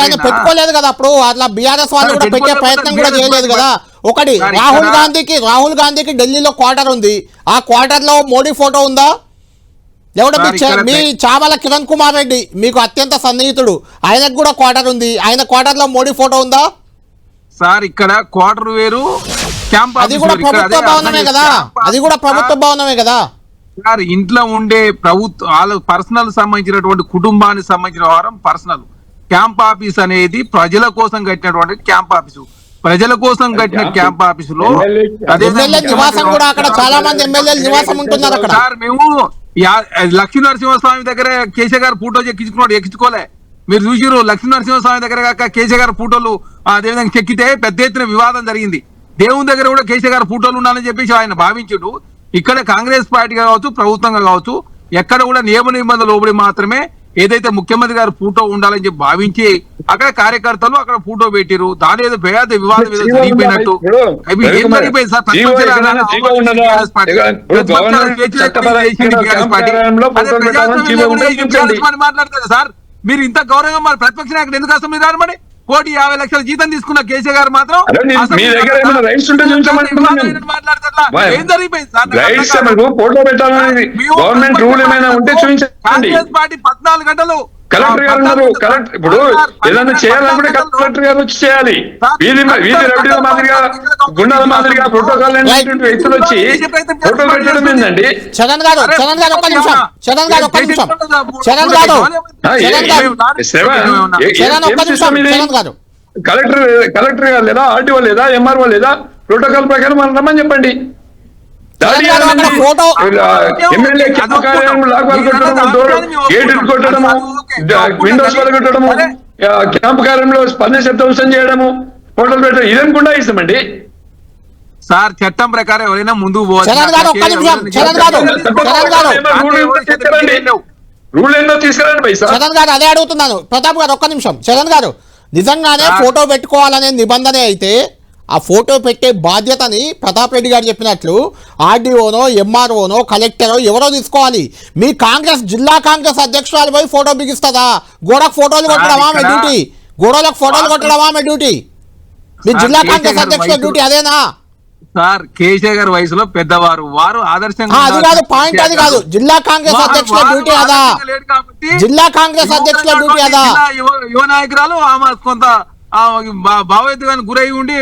ఆయన పెట్టుకోలేదు కదా అప్పుడు అట్లా బీఆర్ఎస్ వాళ్ళు కూడా పెట్టే ప్రయత్నం కూడా చేయలేదు కదా. ఒకటి రాహుల్ గాంధీకి ఢిల్లీలో క్వార్టర్ ఉంది, ఆ క్వార్టర్ లో మోడీ ఫోటో ఉందా? లేకపోతే మీ చామల కిరణ్ కుమార్ రెడ్డి మీకు అత్యంత సన్నిహితుడు, ఆయనకు కూడా క్వార్టర్ ఉంది, ఆయన క్వార్టర్ లో మోడీ ఫోటో ఉందా? సార్ ఇక్కడ క్వార్టర్ వేరు, అది కూడా ప్రభుత్వ భవనమే కదా, అది కూడా ప్రభుత్వ భవనమే కదా సార్. ఇంట్లో ఉండే ప్రభుత్వ వాళ్ళ పర్సనల్ సంబంధించినటువంటి కుటుంబానికి సంబంధించిన వ్యవహారం పర్సనల్. క్యాంప్ ఆఫీస్ అనేది ప్రజల కోసం కట్టినటువంటి క్యాంప్ ఆఫీసు, ప్రజల కోసం కట్టిన క్యాంప్ ఆఫీసులో నివాసం కూడా అక్కడ చాలా మంది ఎమ్మెల్యేలు నివాసం ఉంటున్నారు అక్కడ. సార్ మేము లక్ష్మీ నరసింహస్వామి దగ్గర కేసీఆర్ గారు ఫోటో ఎక్కించుకోలే. మీరు చూసిరు లక్ష్మీ నరసింహస్వామి దగ్గర కాక కేసీఆర్ గారు ఫోటోలు అదేవిధంగా చెక్కితే పెద్ద ఎత్తున వివాదం జరిగింది. దేవుని దగ్గర కూడా కేసీఆర్ గారు ఫోటోలు ఉండాలని చెప్పేసి ఆయన భావించుడు. ఇక్కడ కాంగ్రెస్ పార్టీ కావచ్చు, ప్రభుత్వంగా కావచ్చు, ఎక్కడ కూడా నియమ నిబంధనలు లోబడి మాత్రమే ఏదైతే ముఖ్యమంత్రి గారు ఫోటో ఉండాలని చెప్పి భావించి అక్కడ కార్యకర్తలు అక్కడ ఫోటో పెట్టిరు. దాని ఏదో పేద వివాదం ఏదో జరిగిపోయినట్టు ఏం జరిగిపోయింది సార్? మాట్లాడతారు సార్ మీరు ఇంత గౌరవంగా మరి ప్రతిపక్ష నాయకుడు ఎందుకు అసెంబ్లీ రారు? మరి 1,50,00,000 జీతం తీసుకున్న కేసీఆర్ గారు మాత్రం ఏం జరిగిపోయింది సార్? కాంగ్రెస్ పార్టీ 14 గంటలు కలెక్టర్ గారు ఉన్నారు. ఇప్పుడు ఏదైనా చేయాలనుకుంటే కలెక్టర్ గారు వచ్చి చేయాలి. వీధి రౌడీల మాదిరిగా, గుండాల మాదిరిగా ప్రోటోకాల్ వ్యక్తులు వచ్చి ఫోటో పెట్టడం ఏంటండి? కలెక్టర్ గారు లేదా, ఆర్టీఓ లేదా, ఎంఆర్ఓ లేదా, ప్రోటోకాల్ ప్రకారం మనం రమ్మని చెప్పండి. ఎమ్మెల్యే క్యాంప్ కార్యాలయం గేట్లు కొట్టడము, విండోస్ కొట్టడము, క్యాంప్ కార్యాలయంలో స్పందన ధ్వంసం చేయడము, ఫోటోలు పెట్టడం ఇదనుకుండా ఇస్తామండి సార్. చట్టం ప్రకారం ఎవరైనా ముందుకు రూల్ ఎన్నో తీసుకురండి చరణ్ గారు. అదే అడుగుతున్నాను ప్రతాప్ గారు, ఒక్క నిమిషం. చరణ్ గారు, నిజంగానే ఫోటో పెట్టుకోవాలనే నిబంధన అయితే ఆ ఫోటో పెట్టే బాధ్యతని ప్రతాప్ రెడ్డి గారు చెప్పినట్లు ఆర్డీఓనో, ఎంఆర్ఓనో, కలెక్టరో ఎవరో తీసుకోవాలి. మీ జిల్లా కాంగ్రెస్ అధ్యక్షురాలు పోయి ఫోటో బిగిస్తుందా? గోడకు ఫోటోలు కొట్టడమా మీ డ్యూటీ? గోడలకు ఫోటోలు కొట్టడమా మీ డ్యూటీ? మీ జిల్లా కాంగ్రెస్ అధ్యక్షుల డ్యూటీ అదేనా సార్? కేసీఆర్ గారి వయసులో పెద్దవారు, వారు ఆదర్శంగా. అది కాదు పాయింట్, అది కాదు. జిల్లా కాంగ్రెస్ అధ్యక్షుల డ్యూటీ అదా? జిల్లా కాంగ్రెస్ అధ్యక్షుల డ్యూటీ అదా? యువ నాయకురాలు కొంత భావోద్వేగానికి గురై ఉండి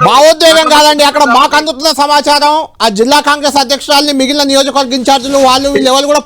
భావోద్వేగం కాదండి. అక్కడ మాకు అందుతున్న సమాచారం ఆ జిల్లా కాంగ్రెస్ అధ్యక్షురాలని మిగిలిన నియోజకవర్గ ఇన్ఛార్జీలు వాళ్ళు వీళ్ళు ఎవరు కూడా